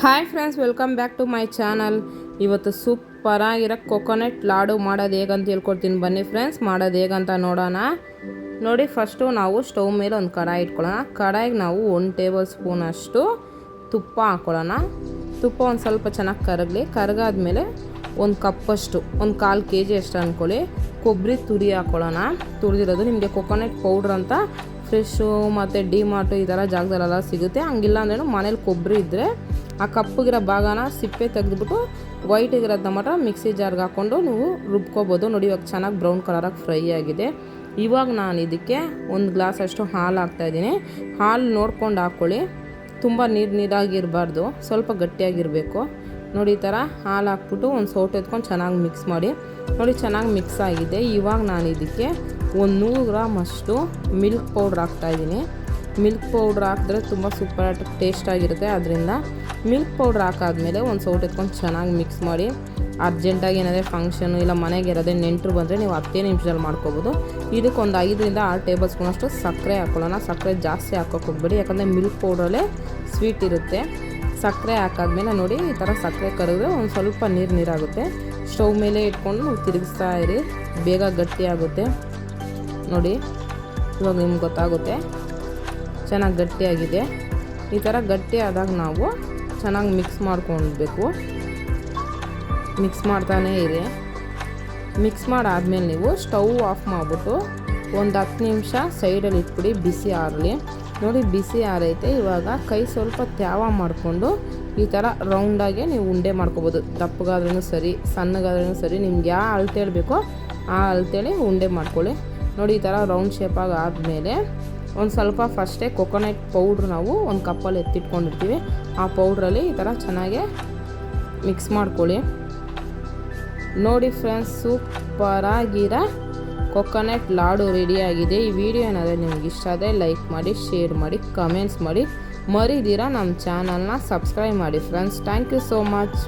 Hi friends, welcome back to my channel. ಇವತ್ತು ಸೂಪರಾಗಿರೋ coconut laddu ಮಾಡೋದು ಹೇಗಂತ ಹೇಳ್ಕೊಡ್ತೀನಿ. ಬನ್ನಿ ಫ್ರೆಂಡ್ಸ್, ಮಾಡೋದು ಹೇಗಂತ ನೋಡೋಣ. ನೋಡಿ, ಫಸ್ಟು ನಾವು ಸ್ಟವ್ ಮೇಲೆ ಒಂದು ಕಡಾಯಿ ಇಟ್ಕೊಳ್ಳೋಣ. ಕಡಾಯಿಗೆ ನಾವು 1 ಟೇಬಲ್ ಸ್ಪೂನ್ ಅಷ್ಟು ತುಪ್ಪ ಹಾಕ್ಕೊಳ್ಳೋಣ. ತುಪ್ಪ ಒಂದು ಸ್ವಲ್ಪ ಚೆನ್ನಾಗಿ ಕರಗಾದ್ಮೇಲೆ ಒಂದು ಕಪ್ಪಷ್ಟು, ಒಂದು 1/4 kg ಅಷ್ಟು ಅಂದ್ಕೊಳ್ಳಿ, ಕೊಬ್ಬರಿ ತುರಿ ಹಾಕ್ಕೊಳ್ಳೋಣ. ತುರಿದಿರೋದು ನಿಮಗೆ ಕೊಕೊನಟ್ ಪೌಡ್ರ್ ಅಂತ ಫ್ರೆಶ್ಶು ಮತ್ತು ಡಿಮಾರ್ಟು ಈ ಥರ ಜಾಗದಲ್ಲೆಲ್ಲ ಸಿಗುತ್ತೆ. ಹಂಗಿಲ್ಲ ಅಂದ್ರೂ ಮನೇಲಿ ಕೊಬ್ಬರಿ ಇದ್ದರೆ ಆ ಕಪ್ಪಗಿರೋ ಭಾಗನ ಸಿಪ್ಪೆ ತೆಗೆದುಬಿಟ್ಟು ವೈಟಿಗಿರೋದನ್ನ ಮಾತ್ರ ಮಿಕ್ಸಿ ಜಾರ್ಗೆ ಹಾಕ್ಕೊಂಡು ನೀವು ರುಬ್ಕೋಬೋದು. ನೋಡಿ, ಇವಾಗ ಚೆನ್ನಾಗಿ ಬ್ರೌನ್ ಕಲರಾಗಿ ಫ್ರೈ ಆಗಿದೆ. ಇವಾಗ ನಾನು ಇದಕ್ಕೆ 1 ಗ್ಲಾಸ್ ಅಷ್ಟು ಹಾಲು ಹಾಕ್ತಾಯಿದ್ದೀನಿ. ಹಾಲು ನೋಡ್ಕೊಂಡು ಹಾಕ್ಕೊಳ್ಳಿ, ತುಂಬ ನೀರಾಗಿರಬಾರ್ದು, ಸ್ವಲ್ಪ ಗಟ್ಟಿಯಾಗಿರಬೇಕು. ನೋಡಿ, ಈ ಥರ ಹಾಲು ಹಾಕ್ಬಿಟ್ಟು ಒಂದು ಸೌಟು ಎತ್ಕೊಂಡು ಚೆನ್ನಾಗಿ ಮಿಕ್ಸ್ ಮಾಡಿ. ನೋಡಿ, ಚೆನ್ನಾಗಿ ಮಿಕ್ಸ್ ಆಗಿದೆ. ಇವಾಗ ನಾನು ಇದಕ್ಕೆ 100 ಗ್ರಾಮ್ ಅಷ್ಟು ಮಿಲ್ಕ್ ಪೌಡ್ರ್ ಹಾಕ್ತಾಯಿದ್ದೀನಿ. ಮಿಲ್ಕ್ ಪೌಡ್ರ್ ಹಾಕಿದ್ರೆ ತುಂಬ ಸೂಪರ್ ಟೇಸ್ಟಾಗಿರುತ್ತೆ. ಅದರಿಂದ ಮಿಲ್ಕ್ ಪೌಡ್ರ್ ಹಾಕಾದ್ಮೇಲೆ ಒಂದು ಸೌಟು ಎತ್ಕೊಂಡು ಚೆನ್ನಾಗಿ ಮಿಕ್ಸ್ ಮಾಡಿ. ಅರ್ಜೆಂಟಾಗಿ ಏನಾದರೆ ಫಂಕ್ಷನು ಇಲ್ಲ ಮನೆಗೆ ಇರೋದೇ ನೆಂಟರು ಬಂದರೆ ನೀವು 10 ನಿಮಿಷದಲ್ಲಿ ಮಾಡ್ಕೋಬೋದು. ಇದಕ್ಕೆ ಒಂದು 5 ರಿಂದ 6 ಟೇಬಲ್ ಸ್ಪೂನ್ ಅಷ್ಟು ಸಕ್ಕರೆ ಹಾಕ್ಕೊಳ್ಳೋಣ. ಸಕ್ಕರೆ ಜಾಸ್ತಿ ಹಾಕೋಕೆ ಹೋಗ್ಬೇಡಿ, ಯಾಕಂದರೆ ಮಿಲ್ಕ್ ಪೌಡ್ರಲ್ಲೇ ಸ್ವೀಟ್ ಇರುತ್ತೆ. ಸಕ್ಕರೆ ಹಾಕಾದ್ಮೇಲೆ ನೋಡಿ, ಈ ಥರ ಸಕ್ಕರೆ ಕರಗಿದ್ರೆ ಒಂದು ಸ್ವಲ್ಪ ನೀರಾಗುತ್ತೆ. ಸ್ಟವ್ ಮೇಲೆ ಇಟ್ಕೊಂಡು ನೀವು ತಿರುಗಿಸ್ತಾ ಇರಿ, ಬೇಗ ಗಟ್ಟಿ ಆಗುತ್ತೆ. ನೋಡಿ, ಇವಾಗ ನಿಮ್ಗೆ ಗೊತ್ತಾಗುತ್ತೆ ಚೆನ್ನಾಗಿ ಗಟ್ಟಿಯಾಗಿದೆ. ಈ ಥರ ಗಟ್ಟಿ ಆದಾಗ ನಾವು ಚೆನ್ನಾಗಿ ಮಿಕ್ಸ್ ಮಾಡ್ಕೊಳ್ಬೇಕು. ಮಿಕ್ಸ್ ಮಾಡ್ತಾನೇ ಇರಿ. ಮಿಕ್ಸ್ ಮಾಡಾದ್ಮೇಲೆ ನೀವು ಸ್ಟವ್ ಆಫ್ ಮಾಡಿಬಿಟ್ಟು ಒಂದು 10 ನಿಮಿಷ ಸೈಡಲ್ಲಿ ಇಟ್ಬಿಡಿ, ಬಿಸಿ ಆರಲಿ. ನೋಡಿ, ಬಿಸಿ ಆರೈತೆ. ಇವಾಗ ಕೈ ಸ್ವಲ್ಪ ತ್ಯಾವ ಮಾಡಿಕೊಂಡು ಈ ಥರ ರೌಂಡಾಗಿ ನೀವು ಉಂಡೆ ಮಾಡ್ಕೊಬೋದು. ದಪ್ಪಗಾದ್ರೂ ಸರಿ, ಸಣ್ಣಗಾದ್ರೂ ಸರಿ, ನಿಮ್ಗೆ ಯಾವ ಅಳತೆ ಬೇಕೋ ಆ ಅಳತೆಲಿ ಉಂಡೆ ಮಾಡ್ಕೊಳ್ಳಿ. ನೋಡಿ, ಈ ಥರ ರೌಂಡ್ ಶೇಪಾಗಿ ಆದಮೇಲೆ ಒಂದು ಸ್ವಲ್ಪ ಫಸ್ಟೇ ಕೊಕೊನಟ್ ಪೌಡ್ರ್ ನಾವು ಒಂದು ಕಪ್ಪಲ್ಲಿ ಎತ್ತಿಟ್ಕೊಂಡಿರ್ತೀವಿ. ಆ ಪೌಡ್ರಲ್ಲಿ ಈ ಥರ ಚೆನ್ನಾಗಿ ಮಿಕ್ಸ್ ಮಾಡ್ಕೊಳ್ಳಿ. ನೋಡಿ ಫ್ರೆಂಡ್ಸ್, ಸೂಪರಾಗಿರೋ ಕೊಕೊನಟ್ ಲಾಡು ರೆಡಿಯಾಗಿದೆ. ಈ ವಿಡಿಯೋ ಏನಾದರೂ ನಿಮ್ಗೆ ಇಷ್ಟ ಆದರೆ ಲೈಕ್ ಮಾಡಿ, ಶೇರ್ ಮಾಡಿ, ಕಮೆಂಟ್ಸ್ ಮಾಡಿ. ಮರಿದಿರ ನಮ್ಮ ಚಾನಲ್ನ ಸಬ್ಸ್ಕ್ರೈಬ್ ಮಾಡಿ friends. Thank you so much.